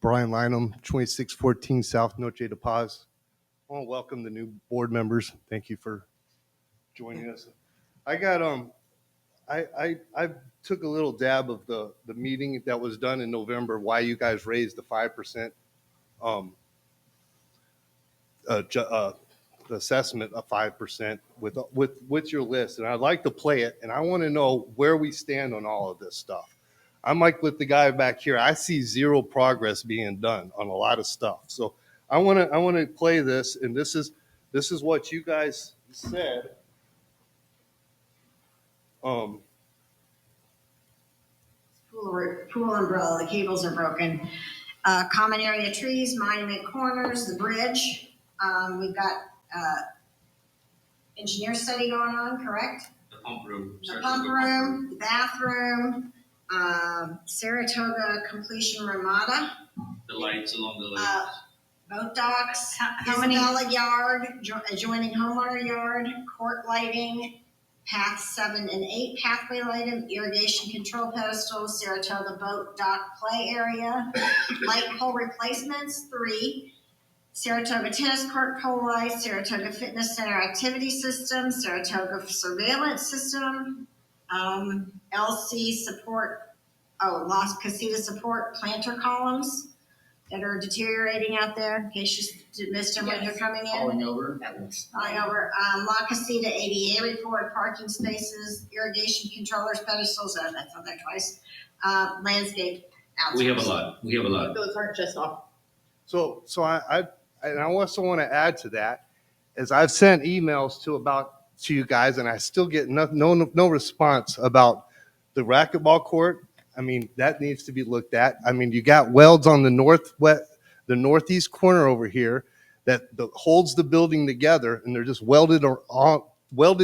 Brian Lynham, 2614 South Noche de Paz. I want to welcome the new board members. Thank you for joining us. I got I took a little dab of the meeting that was done in November. Why you guys raised the 5% the assessment of 5% with your list, and I'd like to play it. And I want to know where we stand on all of this stuff. I'm like with the guy back here. I see zero progress being done on a lot of stuff. So I want to play this, and this is what you guys said. Pool umbrella, the cables are broken. Common area trees, monument corners, the bridge. We've got engineer study going on, correct? The pump room. The pump room, the bathroom, Saratoga completion ramada. The lights along the lake. Boat docks, How many- Isabella Yard, adjoining homeowner yard, court lighting, path 7 and 8 pathway lighting, irrigation control pedestals, Saratoga boat dock play area, light pole replacements 3, Saratoga tennis court pole lights, Saratoga fitness center activity system, Saratoga surveillance system, LC support, Las Casitas support planter columns that are deteriorating out there in case you missed them when you're coming in. Falling over. Falling over. La Casita ADA report, parking spaces, irrigation controllers, pedestals, that's on there twice. Landscape outsourcing. We have a lot. Those aren't just off. So I also want to add to that is I've sent emails to you guys, and I still get no response about the racquetball court. I mean, that needs to be looked at. I mean, you got welds on the northeast corner over here that holds the building together, and they're just welded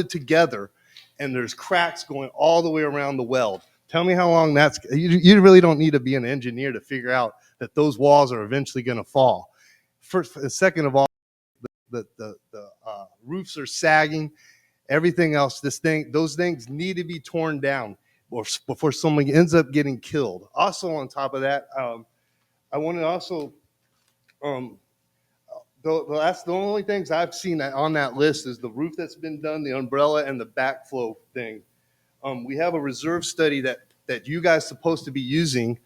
together, and there's cracks going all the way around the weld. Tell me how long you really don't need to be an engineer to figure out that those walls are eventually going to fall. First, second of all, the roofs are sagging. Everything else, those things need to be torn down before someone ends up getting killed. Also, on top of that, I want to also, the only things I've seen on that list is the roof that's been done, the umbrella, and the backflow thing. We have a reserve study that you guys supposed to be using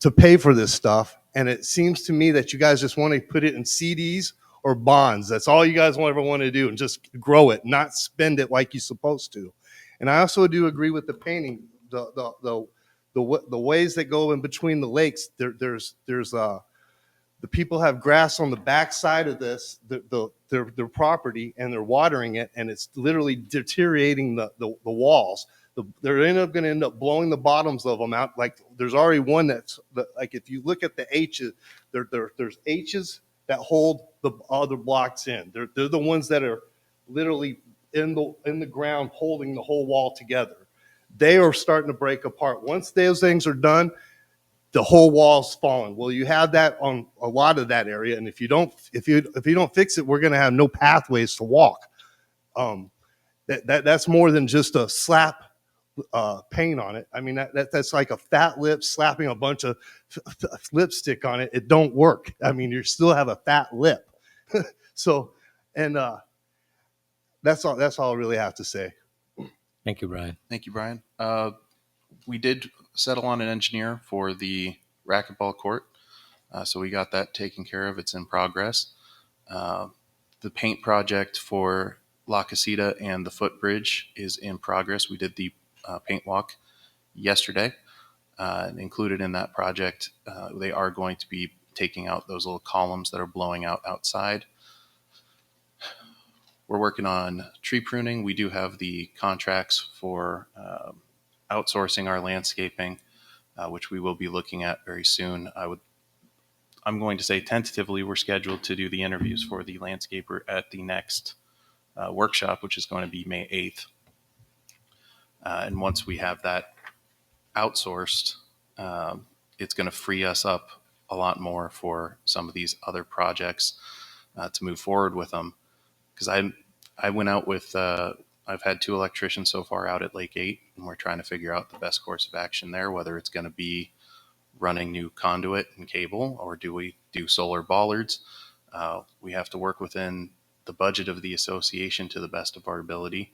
to pay for this stuff, and it seems to me that you guys just want to put it in CDs or bonds. That's all you guys ever want to do, and just grow it, not spend it like you're supposed to. And I also do agree with the painting, the ways that go in between the lakes. There's the people have grass on the back side of their property, and they're watering it, and it's literally deteriorating the walls. They're going to end up blowing the bottoms of them out. Like there's already one that's like, if you look at the H's, there's H's that hold the other blocks in. They're the ones that are literally in the ground holding the whole wall together. They are starting to break apart. Once those things are done, the whole wall's falling. Well, you have that on a lot of that area, and if you don't fix it, we're going to have no pathways to walk. That's more than just a slap paint on it. I mean, that's like a fat lip slapping a bunch of lipstick on it. It don't work. I mean, you still have a fat lip. So, and that's all I really have to say. Thank you, Brian. Thank you, Brian. We did settle on an engineer for the racquetball court, so we got that taken care of. It's in progress. The paint project for La Casita and the footbridge is in progress. We did the paint walk yesterday, and included in that project, they are going to be taking out those little columns that are blowing out outside. We're working on tree pruning. We do have the contracts for outsourcing our landscaping, which we will be looking at very soon. I'm going to say tentatively we're scheduled to do the interviews for the landscaper at the next workshop, which is going to be May 8th. And once we have that outsourced, it's going to free us up a lot more for some of these other projects to move forward with them. Because I went out with, I've had 2 electricians so far out at Lake 8, and we're trying to figure out the best course of action there, whether it's going to be running new conduit and cable, or do we do solar bollards? We have to work within the budget of the association to the best of our ability.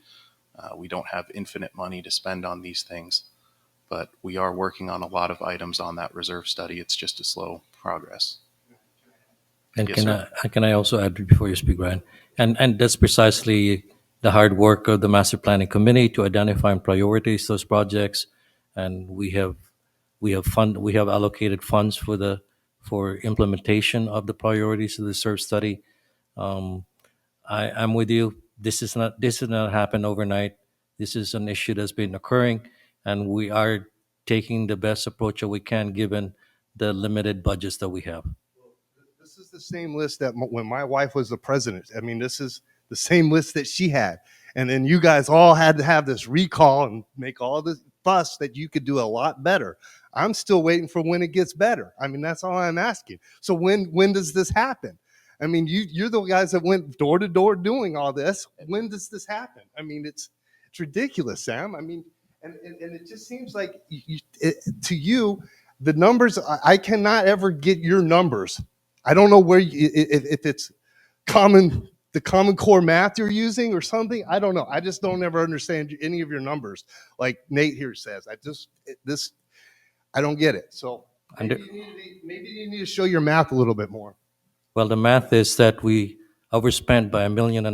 We don't have infinite money to spend on these things, but we are working on a lot of items on that reserve study. It's just a slow progress. And Yes, can sir. can I also add before you speak, Ryan? And that's precisely the hard work of the master planning committee to identify and prioritize those projects. And we have allocated funds for implementation of the priorities of the SERV study. I'm with you. This did not happen overnight. This is an issue that's been occurring, and we are taking the best approach that we can given the limited budgets that we have. This is the same list that when my wife was the president. I mean, this is the same list that she had. And then you guys all had to have this recall and make all this fuss that you could do a lot better. I'm still waiting for when it gets better. I mean, that's all I'm asking. So when does this happen? I mean, you're the guys that went door to door doing all this. When does this happen? I mean, it's ridiculous, Sam. I mean, and it just seems like to you, the numbers, I cannot ever get your numbers. I don't know where if it's the common core math you're using or something. I don't know. I just don't ever understand any of your numbers. Like Nate here says, I don't get it. So Under- maybe you need to show your math a little bit more. Well, the math is that we overspent by $1.5 million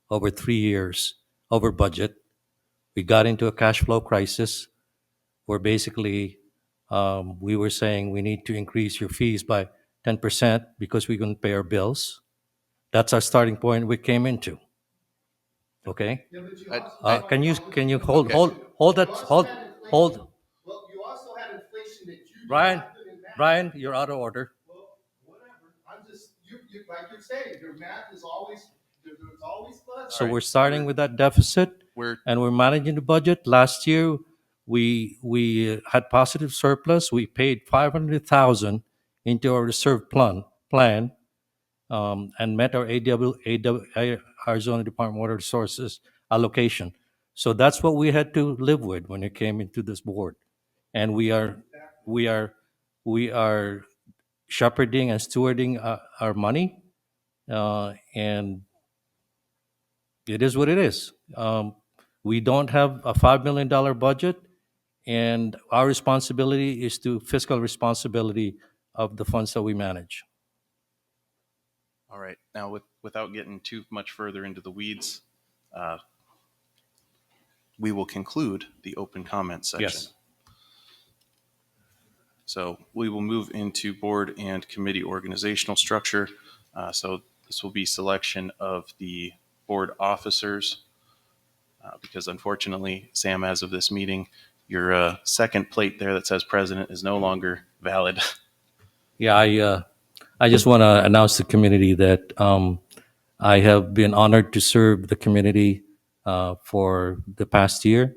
over 3 years over budget. We got into a cash flow crisis where basically we were saying we need to increase your fees by 10% because we couldn't pay our bills. That's our starting point we came into. Okay? Can you hold Okay. hold that hold. Well, you also had inflation that you Brian, you're out of order. Well, whatever. I'm just you like you're saying, your math is always there's always plus. So we're starting with that deficit We're and we're managing the budget. Last year, we had positive surplus. We paid 500,000 into our reserve plan, and met our Arizona Department of Water Resources allocation. So that's what we had to live with when it came into this board, and we are shepherding and stewarding our money, and it is what it is. We don't have a $5 million budget, and our responsibility is to fiscal responsibility of the funds that we manage. all right. Now, without getting too much further into the weeds, we will conclude the open comment section. Yes. So we will move into board and committee organizational structure. So this will be selection of the board officers, because unfortunately, Sam, as of this meeting, your second plate there that says president is no longer valid. Yeah, I just want to announce to the community that I have been honored to serve the community for the past year.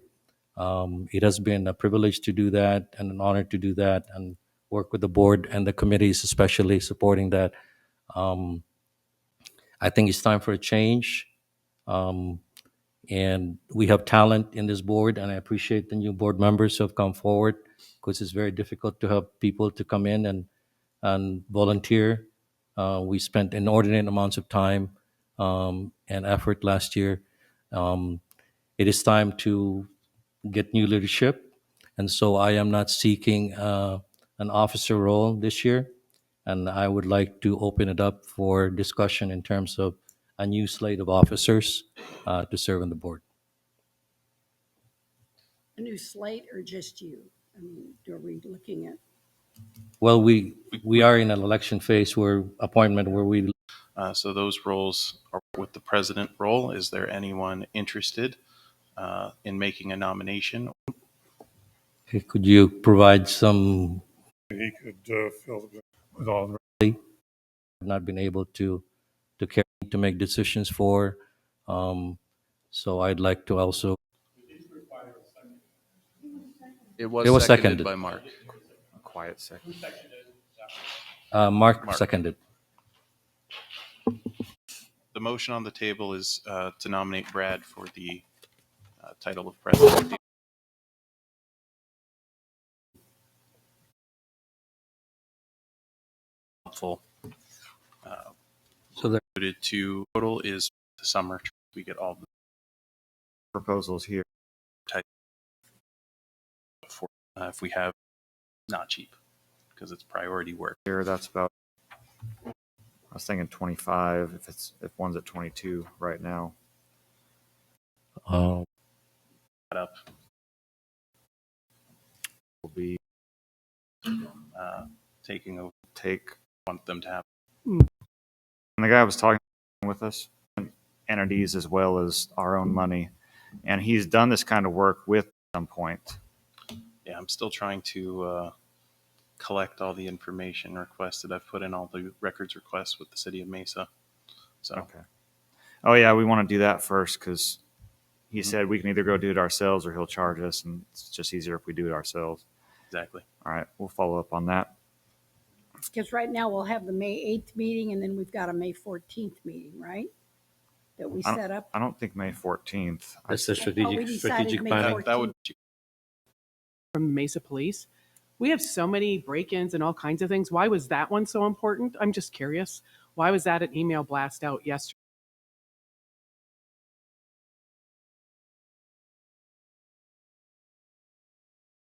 It has been a privilege to do that and an honor to do that and work with the board and the committees, especially supporting that. I think it's time for a change. And we have talent in this board, and I appreciate the new board members who have come forward because it's very difficult to have people to come in and volunteer. We spent inordinate amounts of time and effort last year. It is time to get new leadership, and so I am not seeking an officer role this year, and I would like to open it up for discussion in terms of a new slate of officers to serve on the board. A new slate or just you? I mean, are we looking at, Well, we are in an election phase where we So those roles are with the president role. Is there anyone interested in making a nomination? could you provide some He could fill the with all the not been able to carry to make decisions for. So I'd like to also. It It was seconded seconded. by Mark. quiet second. Mark Mark. seconded. The motion on the table is to nominate Brad for the title of president. helpful. So there, Alluded to total is the summer. We get all the Proposals here. for if we have not cheap because it's priority work. Here, that's about, I was thinking 25, if one's at 22 right now. uh, Up Will be taking over. take, Want them to have. and the guy was talking with us, entities as well as our own money, and he's done this kind of work with at some point. Yeah, I'm still trying to collect all the information requested. I've put in all the records requests with the city of Mesa. So Okay. Oh yeah, we want to do that first because he said we can either go do it ourselves or he'll charge us, and it's just easier if we do it ourselves. exactly. All right, we'll follow up on that. Because right now we'll have the May 8th meeting and then we've got a May 14th meeting, right? That we set up. I don't think May 14th. that's the we strategic decided May planning. 14th. That would from Mesa Police. We have so many break-ins and all kinds of things. Why was that one so important? I'm just curious. Why was that an email blast out yesterday?